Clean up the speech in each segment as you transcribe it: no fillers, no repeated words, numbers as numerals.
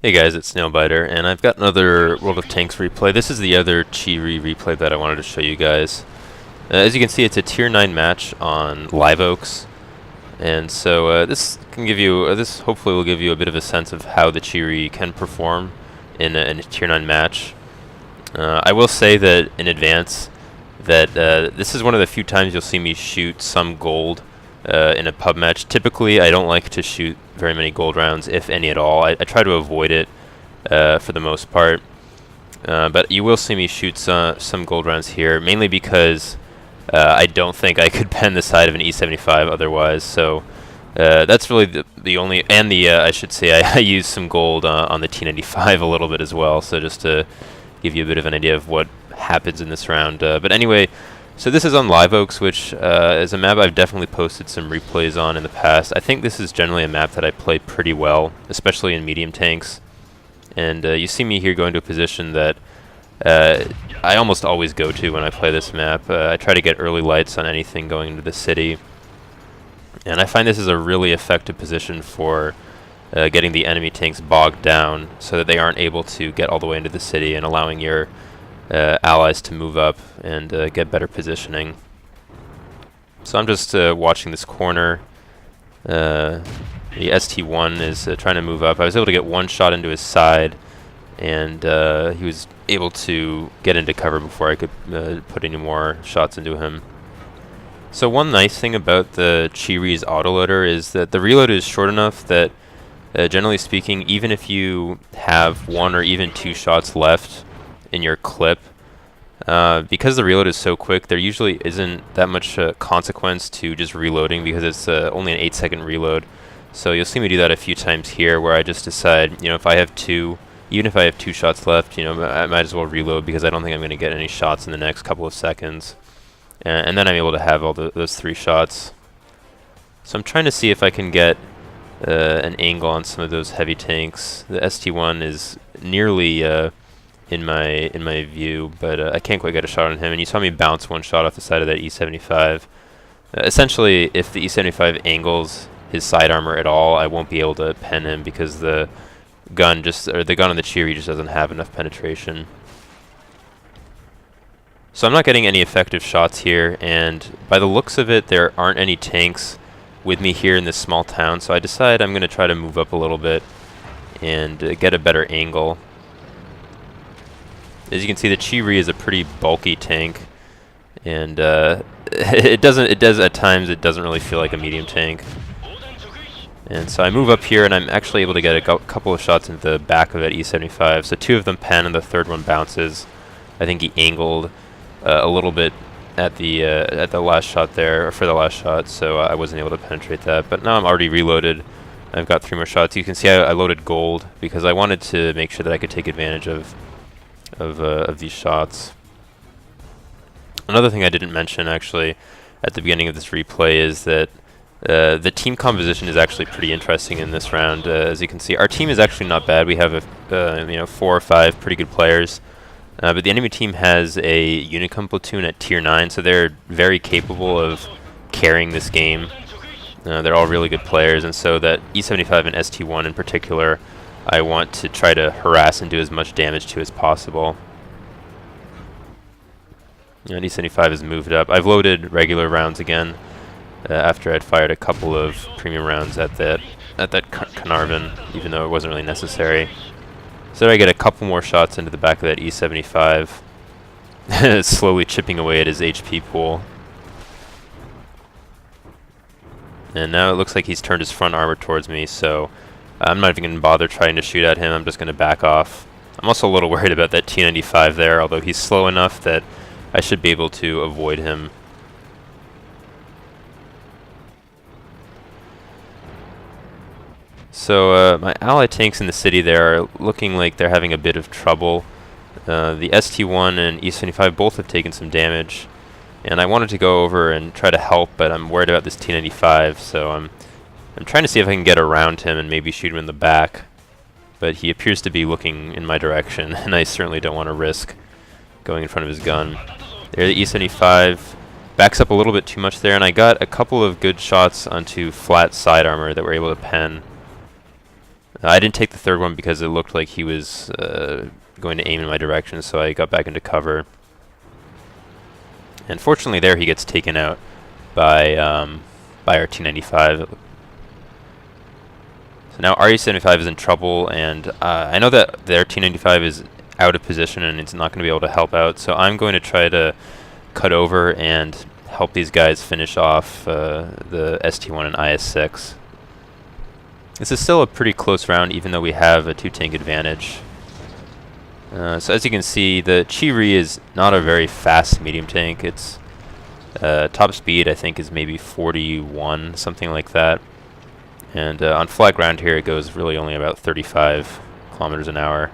Hey guys, it's Snailbiter, and I've got another World of Tanks replay. This is the other Chiri replay that I wanted to show you guys. As you can see, it's a Tier 9 match on Live Oaks, and so this can give you, this hopefully will give you a bit of a sense of how the Chiri can perform in a Tier 9 match. I will say that in advance that this is one of the few times you'll see me shoot some gold in a pub match. Typically, I don't like to shoot very many gold rounds, if any at all. I try to avoid it for the most part. But you will see me shoot some gold rounds here, mainly because I don't think I could pen the side of an E75 otherwise. So that's really the only, and I should say I use some gold on the T95 a little bit as well. So just to give you a bit of an idea of what happens in this round. But anyway, so this is on Live Oaks, which is a map I've definitely posted some replays on in the past. I think this is generally a map that I play pretty well, especially in medium tanks. And you see me here going to a position that I almost always go to when I play this map. I try to get early lights on anything going into the city. And I find this is a really effective position for getting the enemy tanks bogged down so that they aren't able to get all the way into the city and allowing your allies to move up and get better positioning. So I'm just watching this corner. The ST1 is trying to move up. I was able to get one shot into his side, and he was able to get into cover before I could put any more shots into him. So one nice thing about the Chiri's autoloader is that the reload is short enough that generally speaking, even if you have one or even two shots left in your clip, because the reload is so quick, there usually isn't that much consequence to just reloading because it's only an 8-second reload. So you'll see me do that a few times here where I just decide, you know, if I have two, even if I have two shots left, you know, I might as well reload because I don't think I'm going to get any shots in the next couple of seconds. And then I'm able to have all those three shots. So I'm trying to see if I can get an angle on some of those heavy tanks. The ST1 is nearly in my view, but I can't quite get a shot on him. And you saw me bounce one shot off the side of that E75. Essentially, if the E75 angles his side armor at all, I won't be able to pen him because the gun on the Chiri just doesn't have enough penetration. So I'm not getting any effective shots here, and by the looks of it, there aren't any tanks with me here in this small town. So I decide I'm going to try to move up a little bit and get a better angle. As you can see, the Chiri is a pretty bulky tank, and it does at times it doesn't really feel like a medium tank. And so I move up here, and I'm actually able to get a couple of shots into the back of that E75. So two of them pen, and the third one bounces. I think he angled a little bit at the last shot there, or for the last shot, so I wasn't able to penetrate that. But now I'm already reloaded. I've got 3 more shots. You can see I loaded gold because I wanted to make sure that I could take advantage of these shots. Another thing I didn't mention actually at the beginning of this replay is that the team composition is actually pretty interesting in this round. As you can see, our team is actually not bad. We have 4 or 5 pretty good players, but the enemy team has a Unicum platoon at Tier 9, so they're very capable of carrying this game. They're all really good players, and so that E75 and ST1 in particular, I want to try to harass and do as much damage to as possible. And E75 has moved up. I've loaded regular rounds again after I'd fired a couple of premium rounds at that Carnarvon, even though it wasn't really necessary. So I get a couple more shots into the back of that E75, slowly chipping away at his HP pool. And now it looks like he's turned his front armor towards me, so I'm not even going to bother trying to shoot at him. I'm just going to back off. I'm also a little worried about that T95 there, although he's slow enough that I should be able to avoid him. So my ally tanks in the city there are looking like they're having a bit of trouble. The ST1 and E75 both have taken some damage, and I wanted to go over and try to help, but I'm worried about this T95, so I'm trying to see if I can get around him and maybe shoot him in the back, but he appears to be looking in my direction, and I certainly don't want to risk going in front of his gun. There, the E75 backs up a little bit too much there, and I got a couple of good shots onto flat side armor that were able to pen. I didn't take the third one because it looked like he was going to aim in my direction, so I got back into cover. And fortunately there he gets taken out by our T-95. So now RE-75 is in trouble, and I know that their T-95 is out of position and it's not going to be able to help out, so I'm going to try to cut over and help these guys finish off the ST-1 and IS-6. This is still a pretty close round, even though we have a 2-tank advantage. So as you can see, the Chi-Ri is not a very fast medium tank. Its top speed, I think, is maybe 41, something like that. And on flat ground here, it goes really only about 35 kilometers an hour.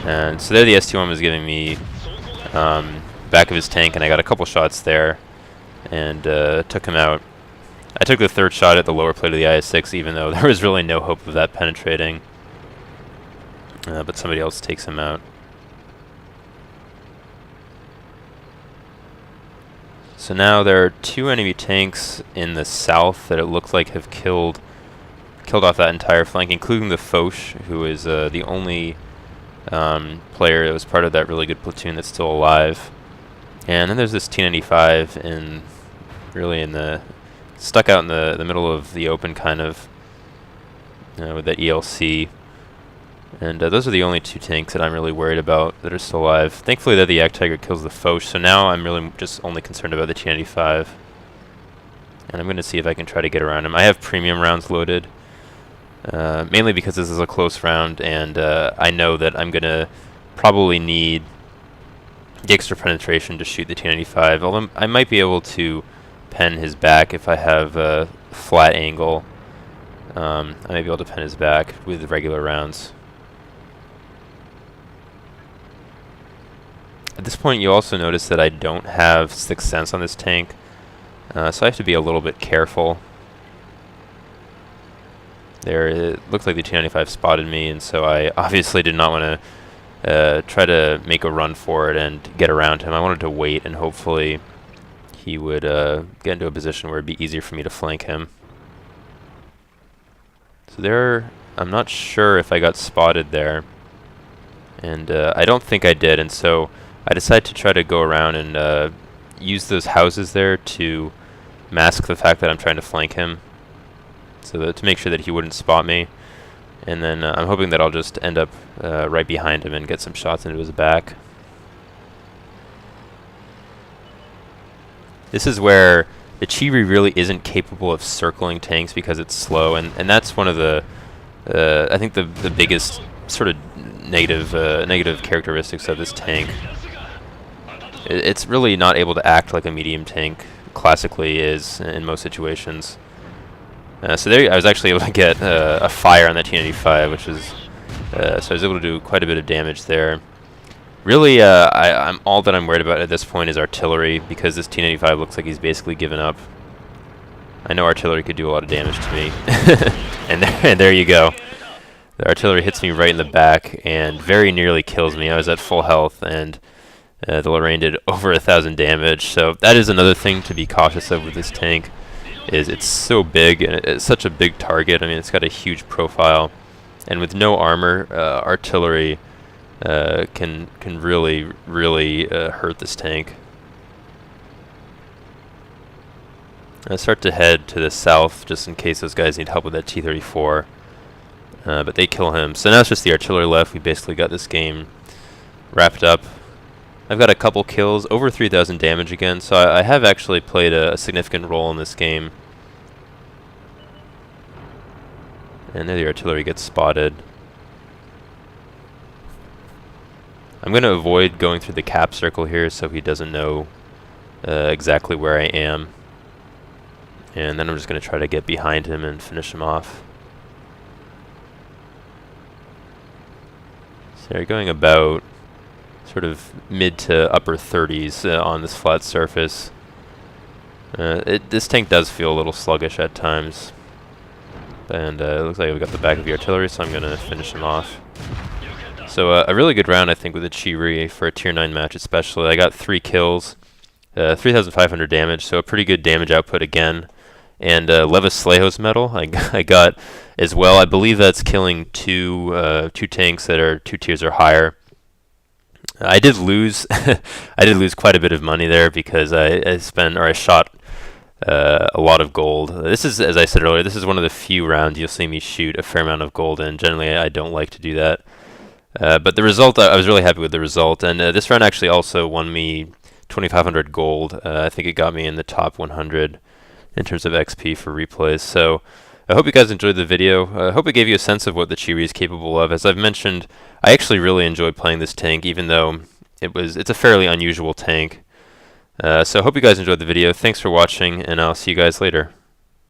And so there the ST-1 was giving me back of his tank, and I got a couple shots there and took him out. I took the third shot at the lower plate of the IS-6, even though there was really no hope of that penetrating. But somebody else takes him out. So now there are 2 enemy tanks in the south that it looks like have killed off that entire flank, including the Foch, who is the only player that was part of that really good platoon that's still alive. And then there's this T-95 stuck out in the middle of the open, kind of, with that ELC. And those are the only 2 tanks that I'm really worried about that are still alive. Thankfully, the Yak Tiger kills the Foch, so now I'm really just only concerned about the T-95. And I'm going to see if I can try to get around him. I have premium rounds loaded, mainly because this is a close round, and I know that I'm going to probably need the extra penetration to shoot the T-95, although I might be able to pen his back if I have a flat angle. I may be able to pen his back with regular rounds. At this point, you also notice that I don't have Sixth Sense on this tank, so I have to be a little bit careful. There, it looks like the T-95 spotted me, and so I obviously did not want to try to make a run for it and get around him. I wanted to wait, and hopefully he would get into a position where it'd be easier for me to flank him. So there, I'm not sure if I got spotted there, and I don't think I did, and so I decided to try to go around and use those houses there to mask the fact that I'm trying to flank him, so that to make sure that he wouldn't spot me. And then I'm hoping that I'll just end up right behind him and get some shots into his back. This is where the Chi-Ri really isn't capable of circling tanks because it's slow, and that's one of the I think the biggest sort of negative characteristics of this tank. It's really not able to act like a medium tank classically is in most situations. So there I was actually able to get a fire on that T-95, which is so I was able to do quite a bit of damage there. Really, I'm all that I'm worried about at this point is artillery, because this T-95 looks like he's basically given up. I know artillery could do a lot of damage to me. and there you go. The artillery hits me right in the back and very nearly kills me. I was at full health, and the Lorraine did over 1,000 damage. So that is another thing to be cautious of with this tank, is it's so big, and it's such a big target. I mean, it's got a huge profile, and with no armor, artillery can really hurt this tank. I start to head to the south just in case those guys need help with that T-34, but they kill him. So now it's just the artillery left. We basically got this game wrapped up. I've got a couple kills, over 3,000 damage again, so I have actually played a significant role in this game. And there the artillery gets spotted. I'm going to avoid going through the cap circle here so he doesn't know exactly where I am. And then I'm just going to try to get behind him and finish him off. So they're going about sort of mid to upper 30s on this flat surface. This tank does feel a little sluggish at times. And it looks like we got the back of the artillery, so I'm going to finish him off. So a really good round, I think, with the Chi-Ri for a Tier 9 match especially. I got 3 kills, 3,500 damage, so a pretty good damage output again. and Lehvaslaiho's medal I got as well. I believe that's killing two tanks that are 2 tiers or higher. I did lose I did lose quite a bit of money there because I shot a lot of gold. This is, as I said earlier, this is one of the few rounds you'll see me shoot a fair amount of gold in. Generally, I don't like to do that. But the result, I was really happy with the result. And this round actually also won me 2,500 gold. I think it got me in the top 100 in terms of XP for replays. So I hope you guys enjoyed the video. I hope it gave you a sense of what the Chiri is capable of. As I've mentioned, I actually really enjoyed playing this tank, even though it's a fairly unusual tank. So I hope you guys enjoyed the video. Thanks for watching, and I'll see you guys later.